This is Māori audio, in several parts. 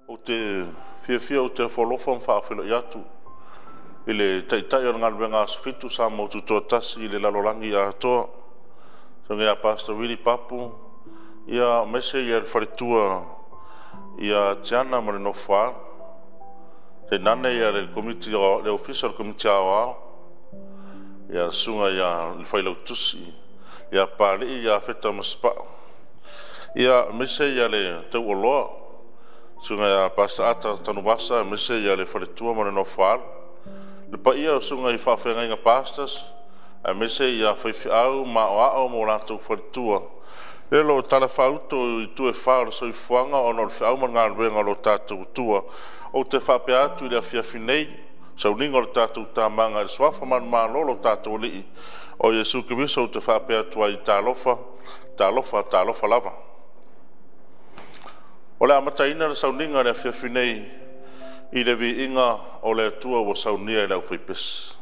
o te fia o te folofa mfafilo yatu ile taitai o ngal benga spitu sa mo tu totasi ile lalolangi ya to so ngia pastor Willie Papu ia mese ia faritua ia tiana mo no fa te nane ia le committee le official committee wa ia sunga ia le failo tusi ia pali ia feta maspa ia mese ia le te olo sunga ia pasta ata tanubasa mese ia le faritua mo no fa le pa ia sunga I whawhenga inga pastors a mese ia whaiwhiau ma o ao mo rātou wharitua e lo tala whauto I tue whāra so I whuanga o nor whiau ma ngā ruenga lo tātou tua o te whape atu I rea whiawhinei sau ninga lo tātou tāmanga I swafa man mā lo tātou lii o Jesu Kiriso o te whape atu ai tālofa lava o le amataina sau ninga rea whiawhinei I le vi inga o le atua wa saunia I lau whipes.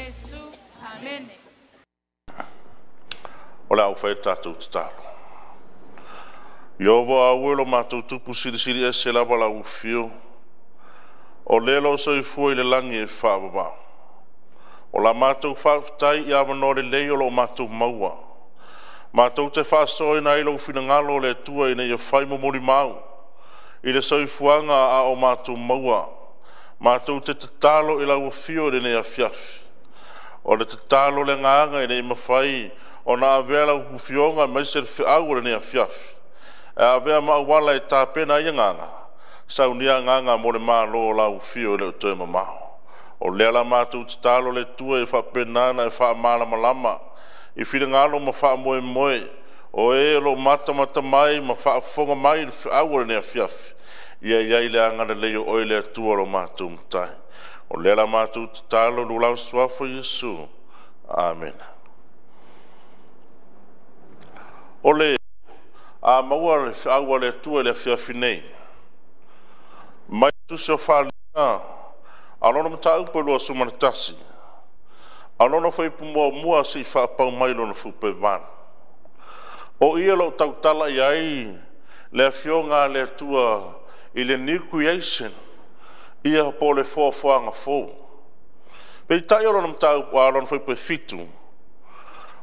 Yesu. Amen. O le au whai tātou te tālo. Iowa a uelo mātou tupu siri e se lava la ufio. O lelo soi fui le langi e whaababa. O la mātou whaafutai i awano le leo lo mātou maua. Mātou te whaasoi na ilo ufina ngalo le tua ina i a whai momori mau. I le soi fuanga a o mātou maua. Mātou te talo i la ufio le ne a fiafi. O le te talo le nganga i ne i mawhai. O na avea ufionga mai se le whiau le ne a fiafi. E avea mawala e tāpena i nganga. Saunia nganga mo le malo la ufio le utoe mamao. O lea la mātou te talo le tua e whapenana e whaamala malama. I whira ngalo ma whaamoe moe. O e lo mata mai ma whaafonga mai le whiau le ne a fiafi. Ia iai le angana leo oi le atua lo mātou mtai. O lea la mātou te talo lulau suafo Yesu. Amen. O le a maua le whiau le atua le fiafi nei. Mai tu se o whaalina, alono mta upo lua sumanatasi. Alono whai mua si whaapau mai lona fupe van. O ia lo tautala i ai, le fionga le tua i le new creation, ia po le fuafuanga fō. Pei tai alono mta upo alono whai pe fitu.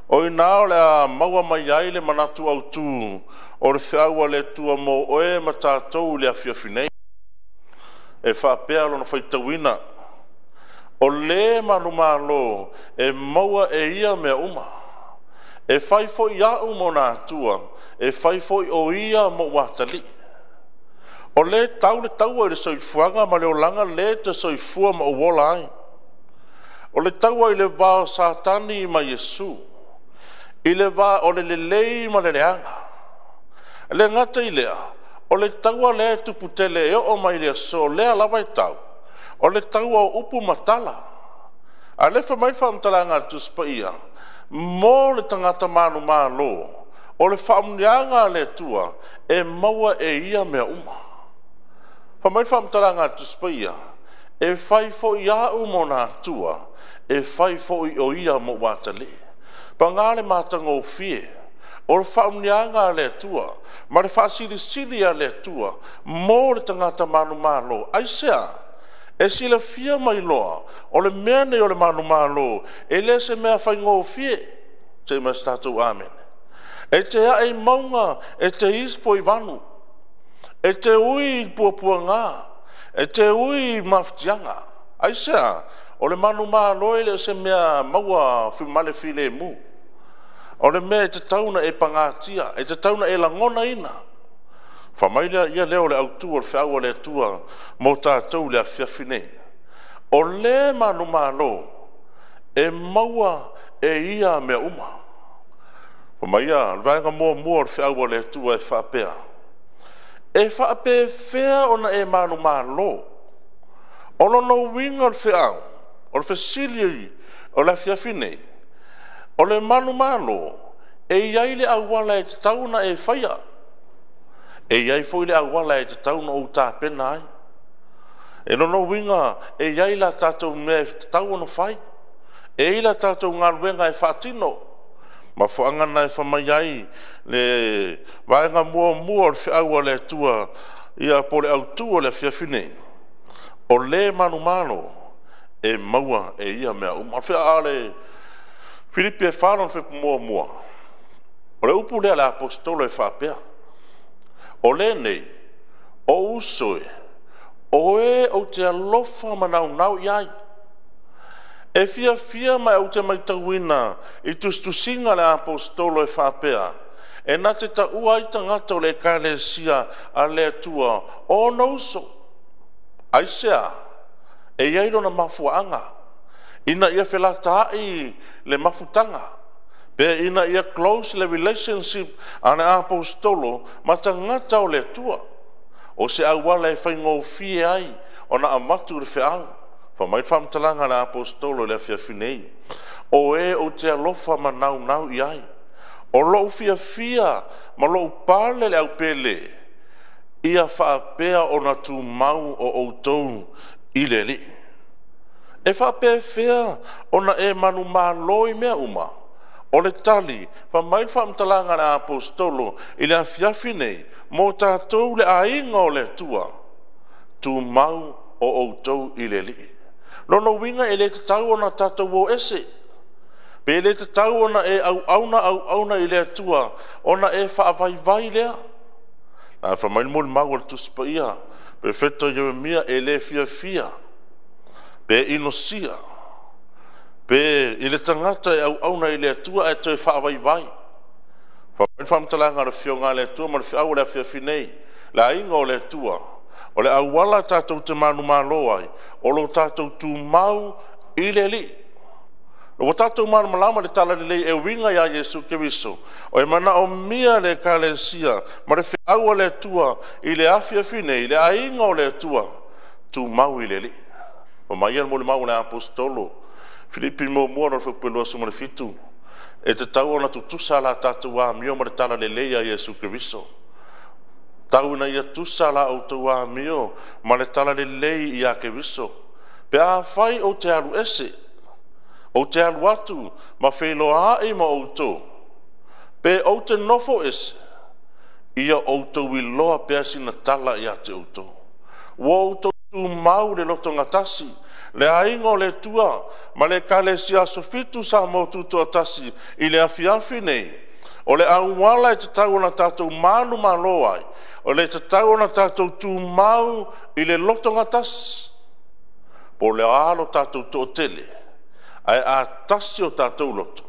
O i nao le a maua mai ai le manatu au tu, o le whiaua le tua mo oe ma tātou le a fiafinei. E whapea lona whaitawina. O le manu malo e maua e ia mea uma. E whaifo i au mo nā tua. E whaifo i o ia mo watali. O le taua i le soifuanga ma leo langa le te soifua ma o wola ai. O le taua i le vāo satani ma Yesu. I le vāo o le lei ma le leanga. Le ngata i lea. O le taua le tuputele e o mai lea so lea lava e tau. O le taua o upu matala. A le wha mai whaamtalanga tuspa ia. Mō le tangata manu mālo. O le whaamnianga le tua e maua e ia mea uma. Wha mai whaamtalanga tuspa ia. E whai fo ia umo nā tua. E whai fo i o ia mo watale. Pa ngā le mātanga o fie. O le whaamnianga le tua. Ma le whaasiri a le tua, mō le tangata manu malo, aisea, e sila fia mai loa, o le mea nei o le manu malo, e le se mea whai ngō fie, te ma statou amen. E te a e maunga, e te ispo i vanu, e te ui puapua ngā, e te ui maftianga, aisea, o le manu malo e le se mea maua whimale file mu. O le mea e te tauna e pangatia, e te tauna e langona ina. Whamaila ia leo le autua le whiaua le atua mō tātou le awhiawhine. O le manu malo e maua e ia mea uma. Whamaia, vaenga mua le whiaua le atua e whaapea. E whaapea whea ona e manu malo. O lono winga le whiau, o le whasili o le awhiawhine. O le manu malo, e iai le awala e te tauna e whaia. E iai foi le awala e te tauna o tāpena ai. E nono winga, e iai la tātou mea te tauna whai. E ila tātou ngā ruenga e whātino. Ma whaangana e whamai ai, le vaenga mua le whiaua le tua, ia po le autua le whiawhine. O le manu malo, e maua e ia mea uma. Whia ale, Filipi e whāron whepu mua. O le upu lea le apostolo e whāpea. O le nei, o usoe, o e o te alofa manau iai. E fia mai au te maitauina i tustusinga le apostolo e whāpea. E nā te ta uai tangata o le kālesia a le atua o nauso. Aisea, e iairo na mafuanga. Ina ia whelataai le mafutanga. Pe ina ia close le relationship ane apostolo ma tangata o le tua. O se awala e whaingo fie ai o na amatu le whiau. Whamai whamtalanga le apostolo le whiawhinei. O e o te alofa ma nau i ai. O lou fia ma lou pale le au pele. Ia whaapea o na tu mau o outou i le li. e whapewhea ona e manu māloi mea uma. O le tali, whamail whamtalanga na apostolo i le awhiawhi nei, mō tātou le ainga o le tua, tu mau o outou i le li. Nono winga e le te tau ona tātou o ese, pe le te tau ona e auna i le tua, ona e whaavai lea. Nā whamail mō le mau le tuspa ia, pe wheto Jeremia e le fia, pe inosia, pe i le tangata e auna i le tua e te whaavai. Whamail whamtalanga le whionga le tua, ma le whiau le fia nei, la inga o le tua, o le awala tātou te manu malo ai, o lo tātou tu mau i le li. O tātou manu malama le tala le lei e winga ya Yesu Keriso, o e mana o mia le kalesia, ma le whiau le tua, i le afia finei, le ainga o le tua, tu mau i le li. O mai an mo le mau le apostolo, Filipi mo mua no whakpelua suma le fitu, e te tau ona tutusa la tātou a mio ma le tala le lei a Yesu Keriso. Tau na ia tusa la o tau a mio, ma le tala le lei i a Keriso. Pe a whai o te alu ese, o te alu atu, ma whelo a e ma o tō. Pe o te nofo ese, ia o tau i loa pe asina tala i a te o tō. Wa o tau tu mau le loto ngatasi, le aingo le tua, ma le kale si aso fitu sa mo tuto atasi, i le afiafi nei, o le auwala e te tau na tātou manu maloai, o le te tau na tātou tu mau i le loto ngatas, po le alo tātou tō tele, ai a tasi o tātou loto,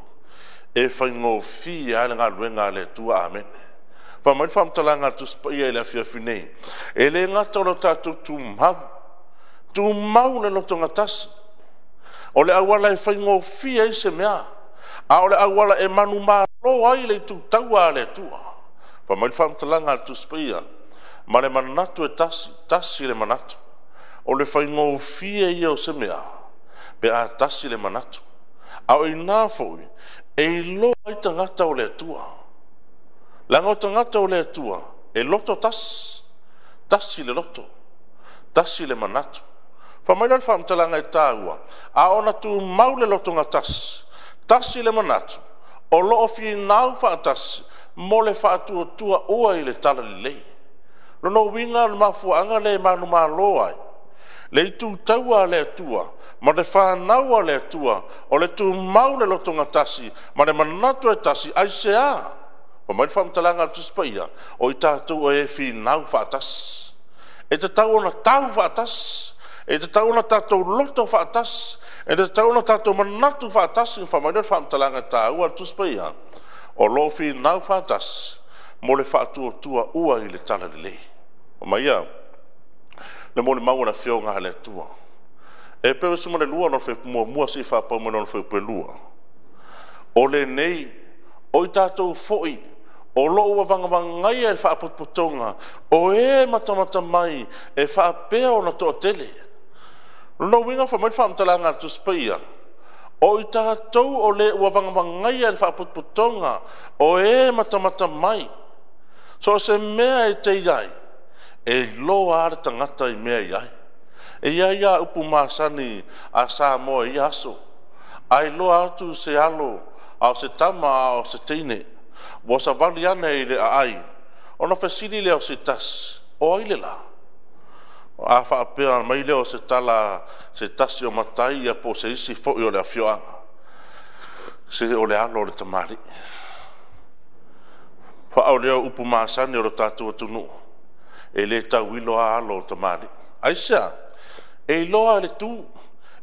e whaingo fi a le ngā luenga le tua amene. Whamai whamtalanga tuspa ia i le afiafi nei, e le ngata o tātou tu mau le loto ngatasi, o le awala e whaingo fi a se mea, a o le awala e manu malo ai le tu taua le tua. Pa mai whamtalanga atu spia, ma le manatu e tasi le manatu. O le whaingo fie ia o se mea, pe a tasi le manatu. A o i nā fōi, e lo ai tangata o le tua. Langa o tangata o le tua, e loto tasi le loto, tasi le manatu. Pa mai whamtalanga e tāua, a ona tu mau le loto tasi le manatu, o lo o fi nau whaatasi, mo le whaatua tua ua i le tala li lei. Nono winga le mafuanga le manu malo ai. Le tu taua le tua, ma le whanaua le tua, o le tu mau le loto ngatasi, ma le manatu e tasi, ai se a. O mai whamtalanga tuspa ia, o i tātou e fi nau whaatasi. E te tau ona tau whaatasi, e te tau ona tātou loto whaatasi, e te tau ona tātou manatu whaatasi, i whamai whamtalanga tāua tuspa ia, o lo fi nau whaatasi, mo le whaatua tua ua i le tala le lei. O mai ia, le mo le maua na whionga le tua. E pewe suma le lua no whi mua si whapau mo no whi pe lua. O le nei, o i tātou foi, o lo ua vangavangai e whaputputonga, o e matamata mai e whapea o na toa tele. No winga whamai whamtalanga tu spia, o i tātou o le ua vangavangai e whaputputonga, o e matamata mai. So se mea e te iai, e loa ara tangata i mea iai. E iai a upu masani a sa moa i aso. Ai loa atu se alo, au se tama, au se teine. Wa sa vali ana i le ai. Ona whesini leo se tas, o ai le la. A whaapea mai leo se tala, se tasi o matai a po se isi fo i o le a fioanga. Se o le alo o le tamari. Whaau leo upu masani o le tātua tunu. E le tau ilo a alo o tamari. Aisea, e loa le tu,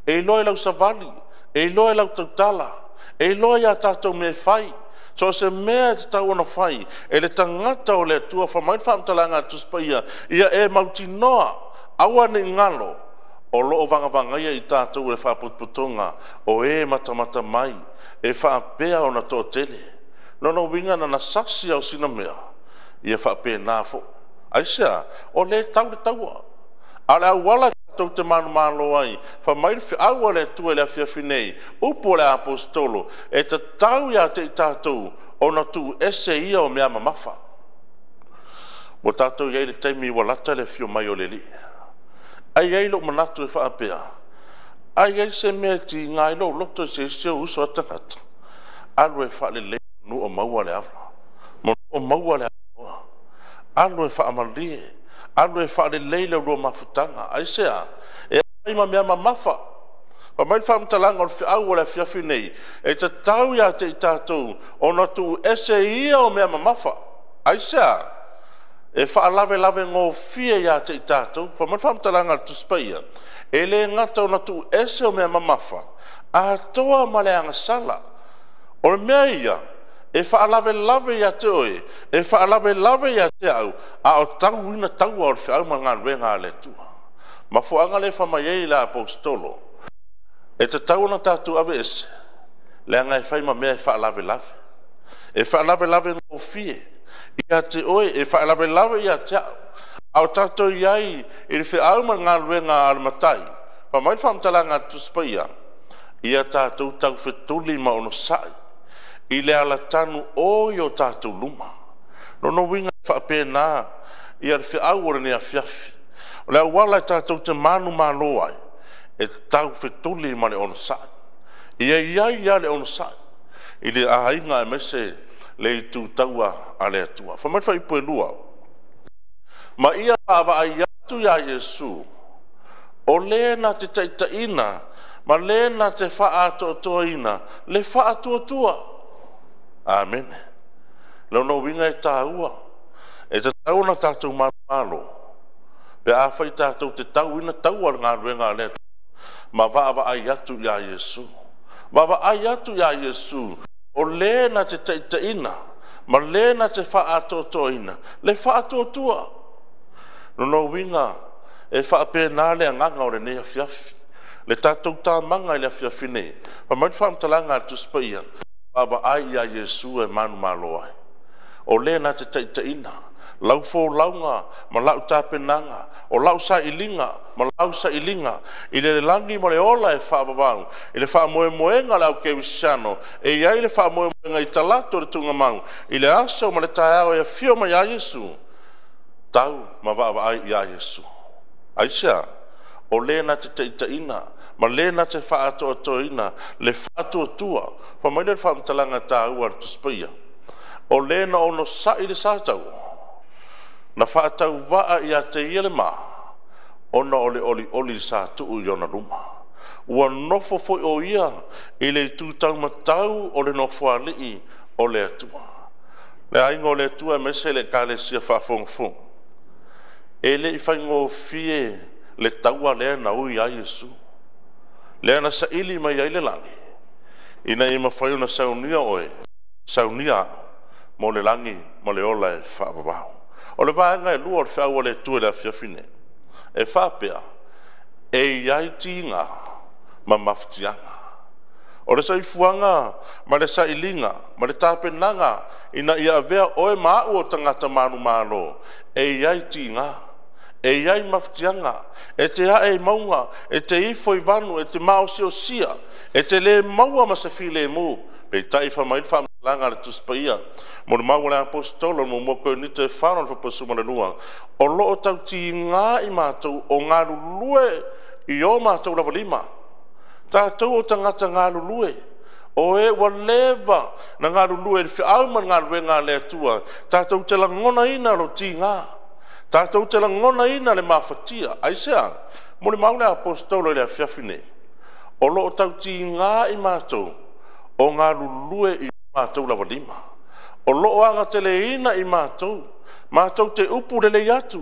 e loa lau savali, e loa lau tautala, e loa ia tātou me fai. So se mea te tau ana fai, e le tangata o le tua whamai whamtalanga tuspaia, ia e mauti noa, awa ni ngalo, o loo vangavangaia i tātou le whaputputonga, o e matamata mai, e whaapea o na tō tele. Nono winga na sasi au sina mea, ia whaapea nāfo. Aisea, o le taua. Ale au wala tau te manu malo ai, whamai fi aua le tua le awhiawhi nei, upo le apostolo, e te tau ia te tātou, o na tu ese ia o mea mamafa. Mo tātou iei le teimi walata le fio mai o le li. Ai ei lo manatu e whaapea, ai se me ti ngai lo loto se uso tangata alwe fa le nu o maua le afla mo o maua le alwe fa amali alwe fa le leile ro mafutanga ai se a e ai ma me mafa pa mai fa mtalanga o fi au le fiafi nei e te tau ya te tatou ona tu ese ia o me mafa ai se a e fa lave ngo fie ya te tatou pa mai fa mtalanga tu spaia ele ngata ona tu ese o me mafa a toa maleanga sala o meia e fa lave ya te oe e fa lave ya te au a o tau ina tau o fi au manga renga le tua ma fo anga le fa mai la apostolo e te tau na tatu ave ese le anga e fai ma me fa lave e fa lave no fie ia te oe e fa lave ya te au tato iai i fi au manga renga al matai pa mai fa mtalanga tu spaia ia tatou tau fetuli ma ono sai i le ala tanu o yo tatou luma no winga fa pena ia fi au ni afiafi le wala tatou te manu malo ai e tau fetuli ma le ono sai ia le ono sai i le ainga me se le tu taua ale atua fa mai fa ipo lua ma ia ava ai atu ya Yesu o le na te taitaina ma le na te faa toina le faa tua amen lo no winga e taua e te tau na tatou malo pe a fai tatou te tau ina taua ngā ruenga le ma va ai atu ya Yesu va ai atu ya Yesu o le na te taitaina ma le na te faa toina le faa tua no winga e fa pena le nganga o le ne fiafi le tatou ta manga le fiafi ne pa mai fa mtalanga tu spaia baba ai ya Yesu e manu malo ai o le na te taitaina lau fo launga ma lau tapenanga o lau sa ilinga ma lau sa ilinga i le langi mo le ola e fa babau i le fa moenga lau ke wisano e ia le fa moenga i talato le tunga mau i le aso ma le taeao e fio ma ya Yesu tau ma baba ai ya Yesu aisha o le na te taitaina ma le na te fa atoina le fa tua pa mai le fa mtalanga tau ar tu spaia o le na ono sa i le sa tau na fa tau va ia te ile ma ona oli sa tu yona ruma ua nofo foi o ia i le tu tau matau o le nofo ali o le atua le ainga o le atua me se le kale sia fa fong ele i fai ngō fie le taua lea na ui a Yesu lea na sa ili mai ai le langi ina ima fai una saunia oe saunia mo le langi mo le ola e whaababau o le vaenga e lua o le whiaua le tue le afiafine e whapea e iai tinga ma maftianga o le saifuanga ma le sailinga ma le tapenanga ina ia vea oe maau o tangata manu malo e iai tinga e iai maftianga e te hae maunga e te ifo i vanu e te mao si o sia e te le maua ma se file mu pe taifa mai fa langa le tuspaia mo le mau le apostolo mo moko ni te whānau le whapasuma le lua o loo tau ti ngā i mātou o ngā lulue i o mātou lava lima tātou o tangata ngā lulue o e wa leva na ngā lulue le whiau man ngā ruenga le atua tātou te langona ina lo ti ngā tātou te langona ina le mawhatia aisea mo le mau le apostolo le afiafine o loo tau ti ngā i mātou o ngā lulue i mātou lava lima o loo anga te le ina i mātou te upu le le atu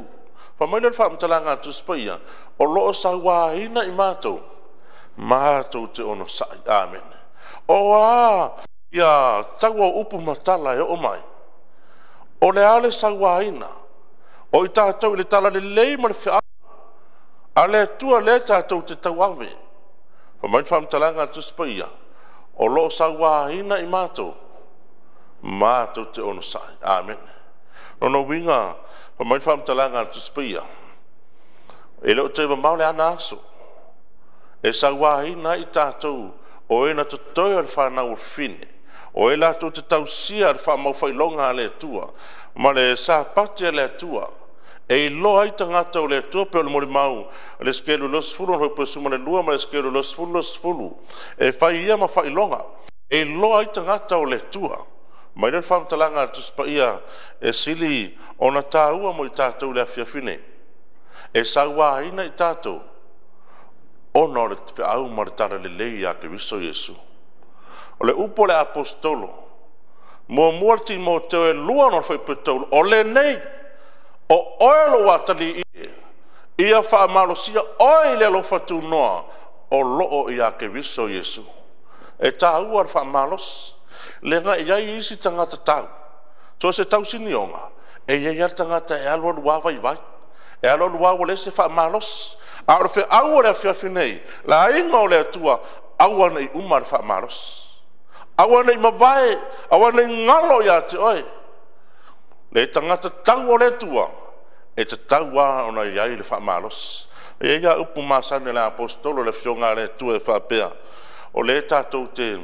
pa mai le whaamtalanga tu spaia o loo sa wāhina i mātou te ono sai amen o ia taua upu matala e o mai o le ale sa wāhina o i tātou le tala le lei ma le whia a le tua le tātou te tau ave pa mai whaamtalanga tu spaia o loo sa wāhina i mātou te ono sai amen no winga pa mai whaamtalanga tu spaia e leo te mau le ana aso e sa wāhina i tātou o e na tutoi al whanau fine o e lātou te tau sia al whamau whailonga le tua ma le sa pati le tua e lo ai tangata o le atua pe o le molimau le skelu los fulu o pe suma le lua ma le skelu los fulu e fai ia ma fai longa e lo ai tangata o le atua mai le whamtalanga tu spaia e sili o na tāua mo i tātou le afiafine e saua ina i tātou ono le te au ma le tara le lei a ke viso Yesu o le upo le apostolo mo muarti mo te e lua no fai petolo o le nei o oelo watali ia wha amalosia oi le lo fatu noa o loo i a ke viso Yesu e tāua le wha amalos le nga iai isi tangata tau to se tau sinionga e iai tangata e alo lua vai e alo lua wale se wha amalos a ora fe au le fiafinei la inga o le atua aua nei umar wha amalos aua nei mawai aua nei ngalo ia te oi le tangata tau o le atua e te taua o na iai le wha amalos e ia upu masane le apostolo le fionga le atua e wha pea o le tātou te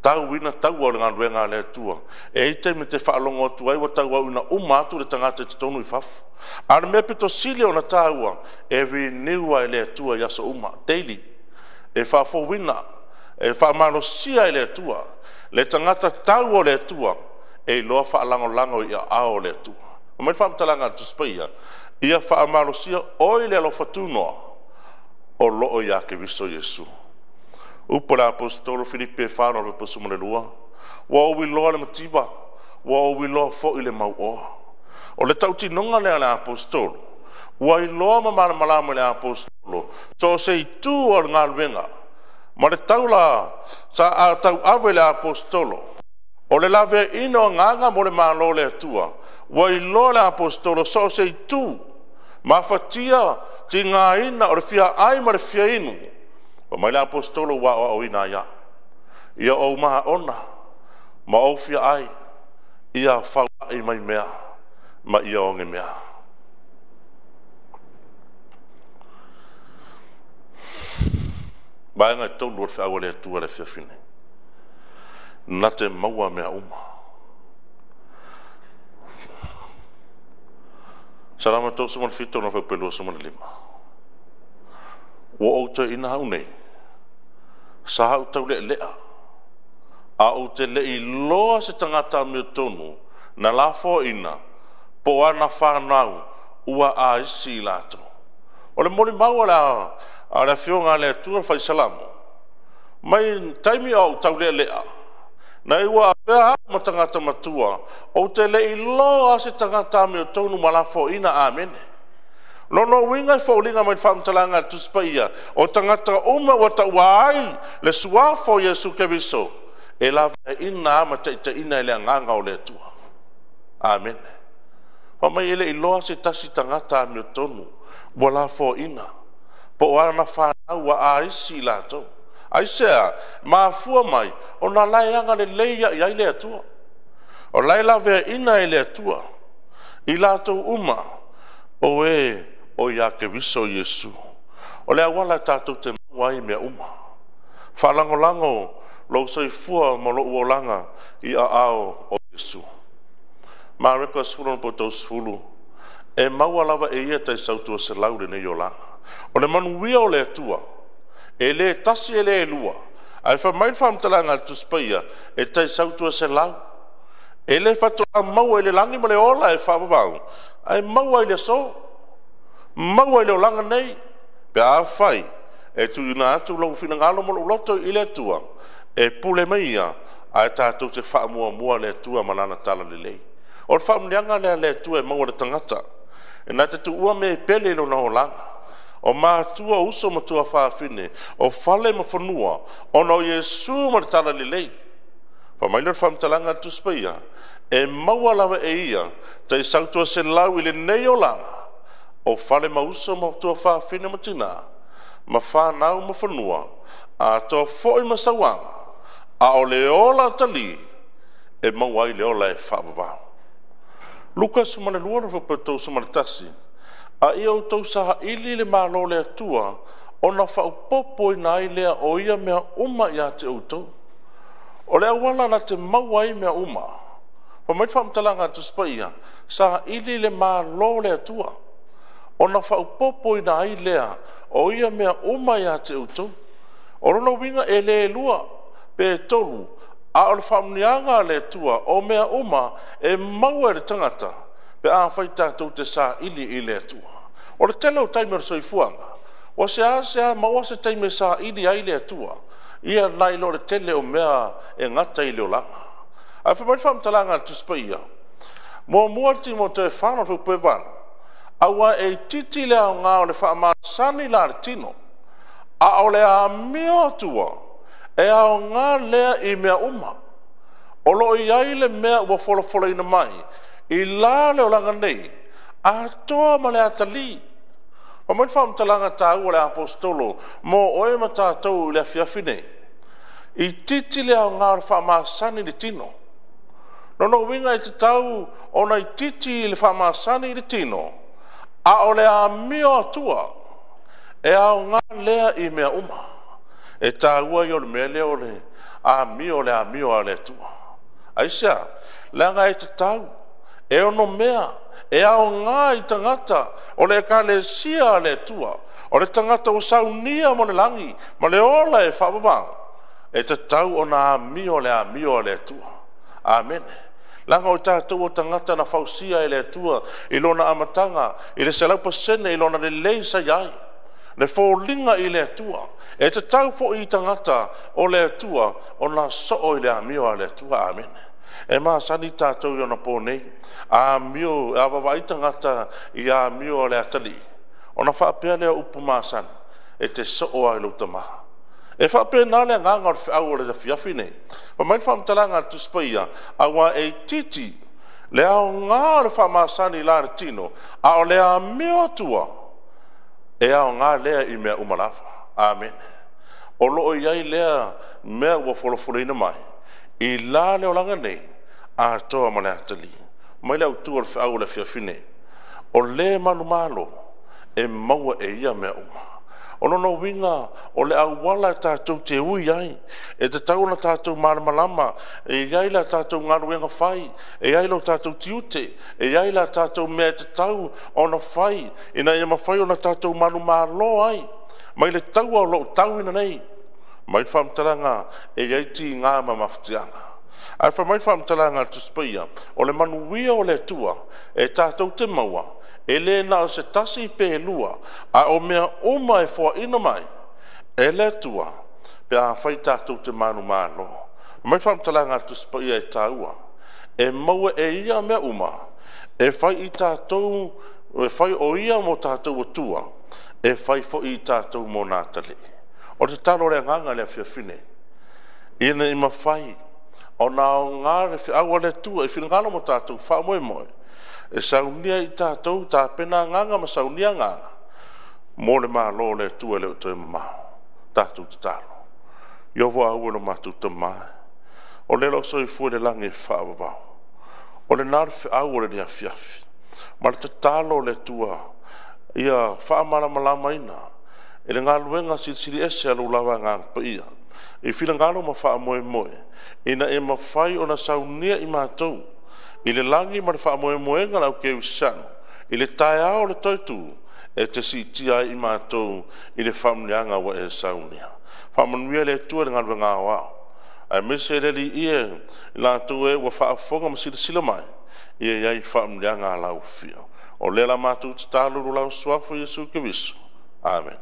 tau ina tau o ngā ruenga le atua e ite me te whaalongo atu ai wa tau au ina atu le tangata te tonu i whafu ana mea pito sili o na taua e renew ai le atua yaso daily e whafowina e whamanosia i le atua le tangata tau o le atua e loa whaalango i a ao le atua o mai whamtalanga tu spaia ia whamanosia oi le alofa tunoa o loo ia ke viso Yesu upo le apostolo Filipe e whāna le pasuma le lua wa o wiloa le matiba wa o wiloa fo i le mau oa o le tautinonga le apostolo wa i loa ma malama le apostolo so se i tū o ngā ruenga ma le taula sa a tau ave le apostolo o le lave ino nganga mo le malo le atua wa i loa le apostolo so se i tū ma fatia ti ngā ina o le fia ai ma le fia inu o mai le apostolo wa o ina ia o maha ona ma o fia ai ia whau ai mai mea ma ia o nge mea mai ngai tau luar whaua le atua le whiawhine na te maua mea uma sarama tau suman fito na whapelua suman lima o te ina hau nei sa hau tau lea a o te lei loa se tangata me tonu na lafo ina po ana whanau ua a isi lato o le mori maua a le fionga le tua fai salamo mai taimi au tau lea na iwa a pea ma tangata matua o te lei loa se tangata me tonu ma lafo ina amene Lono winga faulinga mai whamtalanga tuspaia o tangata uma wa tauai le suafo Yesu keviso e la ina ama te ina ele nganga o le tua. Amen. Pa mai ele iloa se tasi tangata me tonu wala fo ina po ana fa wa aisi lato. Aisea ma fua mai o na laianga le leia ia le tua. O laila ve ina ele tua. I lato uma o o ia ke viso Yesu. O le awala tātou te mawai mea uma. Whalangolango lo soifua mo lo uolanga i a ao o Yesu. Ma reka sfulu po tau sfulu. E maua lava e ia tai sautua se laure ne iolanga. O le manuia o le atua. E le tasi e le elua. Ai wha mai whamtalanga tu spaia e tai sautua se lau. E le whatoa maua e le langi ma le ola e whababau. Ai maua e le so. Maua i leo langa nei, pe a whai, e tu ina atu lau whina ngalo mo loto i le tua, e pule meia, a e tātou te wha mua le tua manana tala le lei. O le wha mnianga le tua e maua le tangata, e nā te tu ua me pele ilo na o langa, o mātua uso matua whaafine, o whale ma whanua, o no Yesu ma le tala le lei. Pa mai lor whamtalanga tu spaia, e maua lawa e ia, te sautua se lau i le nei o langa, o fale mausa ma tua whaafine matina, ma whanau ma whanua, a toa foi ma sawanga, a o le ola tali, e mawai le ola e whaabawau. Luka sumane luara whapatou sumane tasi, a ia o tau saha ili le malo le atua, o na whaupopo i nai lea o ia mea uma ia te autou. O le awala na te mawai mea uma, pa mai whamtalanga tu spaia, saha ili le malo le atua, ona whaupopo ina ai lea, o ia mea uma ia te utou. O lona winga e le lua, pe tolu, a o le whamnianga le tua, o mea uma, e maua le tangata, pe a whai tātou te sā ili i le tua. O le tele o taimera soifuanga, o se a maua se taime sā ili ai le tua, ia nai lo le tele o mea e ngata i leo langa. A whamai whamtalanga tu spaia, mo muati mo te whana fu pevan, awa e titi lea ngā o le whamasani la le tino, a o le a mea tua, e a ngā lea i mea uma, o lo i ai le mea ua wholofola ina mai, i la leo langa nei, a toa ma le atali. O mai whamtalanga tā ua le apostolo, mo oe ma tātou le afiafine, i titi lea ngā o le whamasani le tino, no winga i te tau o nei titi le whamasani le tino, a o le a mea tua, e ao ngā lea i mea uma, e tā ua i o le mea leo le a mea a le tua. Aisea, langa i te tau, e ono mea, e ao ngā i tangata, o le ka le sia le tua, o le tangata o saunia mo le langi, ma le ola e whababang, e te tau o na a mea le tua. Amen. Langa o tātou o tangata na whausia e le tua, i lona amatanga, i le selaupa sene, i lona le leisa iai, le fōlinga i le tua, e te tau fo i tangata o le tua, o na soo i le amio a le tua, amen. E maa sani tātou i ona pōnei, a amio, a wawa i tangata i a amio a le atali, o na whaapea lea upu maa sani, e te soo a i lauta maha. E whape nā lea nganga o au o le fiafi nei. Ma mai whamtalanga tu spaia, awa e titi, le au ngā le whamasani la le tino, a o lea mea tua, e au ngā lea i mea umalafa. Amen. O loo iai lea mea ua wholofoloina mai, i la leo langa nei, a toa ma le atali. Mai lea utua le au le fiafi nei. O le manu malo, e maua e ia mea uma. O no winga o le awala tātou te ui ai, e te tau na tātou malamalama, e iai la tātou ngaruenga whai, e iai lo tātou tiute, e iai la tātou mea te tau o na whai, e na ia mawhai o na tātou manu malo ai, mai le tau au lo tau ina nei, mai whamtaranga e iai ti ngā mamaftianga. Ai mai whamtaranga tu spaia, o le manu wia o le tua, e tātou te maua, e le na o se tasi pe lua, a o mea uma e fua ina mai, e le tua, pe a whai tātou te manu mālo. Mai whamtalanga tu spaia e tāua, e maua e ia mea uma, e whai i tātou, e whai o ia mo tātou atua, e whai fo i tātou mo nātali. O te talo rea nganga lea whiawhine, ina ima whai, o nā o ngāre awa le tua, e whingalo mo tātou wha moe moe, e saunia i tātou, tā pena nganga ma saunia nganga. Mō le mā lo le tua leo toi mamao, tātou te tālo. Iowo au no mātou te mai. O le lo soi fua le langi whaavavao. O le nāre au le nia fiafi. Ma le te tālo le tua, ia whaamara malama ina. E le ngā luenga siri ese alu lawa ngā pa ia. E whina ngalo ma wha moe moe. Ina e ma whai o na saunia i mātou. I le langi ma le wha moe moe ngā lau keu sano. I le tae ao le toitu. E te si tia i mātou i le whamnianga wa e saunia. Whamanuia le tua le ngā luenga wao. Ai mese le li ie i la tue wa whaafonga ma sila mai. Ie iai whamnianga lau fia. O le la mātou te tāluru lau suafu Jesu Kiristo. Amen.